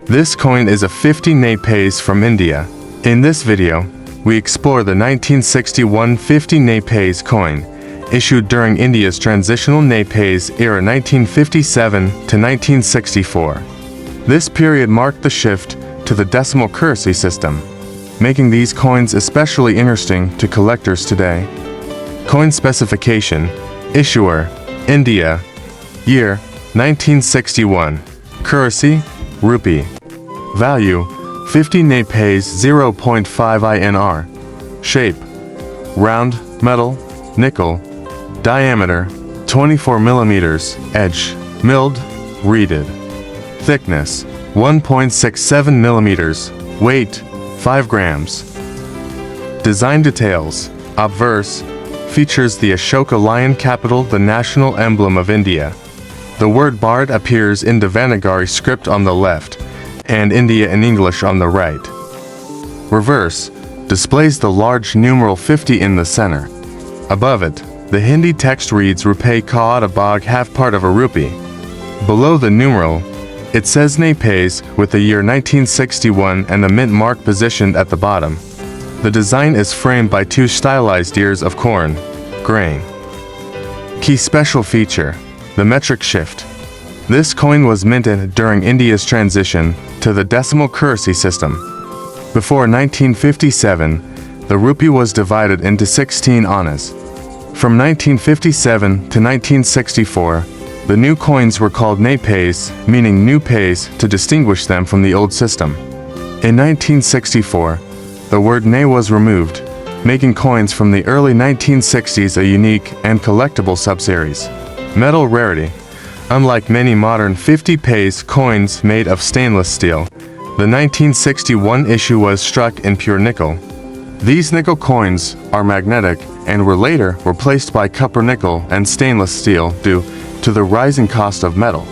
This coin is a 50 Naye Paise from India. In this video, we explore the 1961 50 Naye Paise coin, issued during India's transitional Naye Paise era 1957 to 1964. This period marked the shift to the decimal currency system, making these coins especially interesting to collectors today. Coin specification: Issuer: India. Year: 1961. Currency: Rupee. Value: 50 Naye Paise 0.5 INR. Shape: round, metal, nickel. Diameter: 24 millimeters. Edge: milled, reeded. Thickness: 1.67 millimeters. Weight: 5 grams. Design details: obverse, features the Ashoka lion capital, the national emblem of India. The word Bharat appears in Devanagari script on the left, and India in English on the right. Reverse, displays the large numeral 50 in the center. Above it, the Hindi text reads Rupee ka adha bhag, half part of a rupee. Below the numeral, it says Naye Paise with the year 1961 and the mint mark positioned at the bottom. The design is framed by two stylized ears of corn, grain. Key special feature: the metric shift. This coin was minted during India's transition to the decimal currency system. Before 1957, the rupee was divided into 16 annas. From 1957 to 1964, the new coins were called Naye Paise, meaning new paise, to distinguish them from the old system. In 1964, the word Naye was removed, making coins from the early 1960s a unique and collectible subseries. Metal rarity: unlike many modern 50 Paise coins made of stainless steel, the 1961 issue was struck in pure nickel. These nickel coins are magnetic and were later replaced by copper nickel and stainless steel due to the rising cost of metal.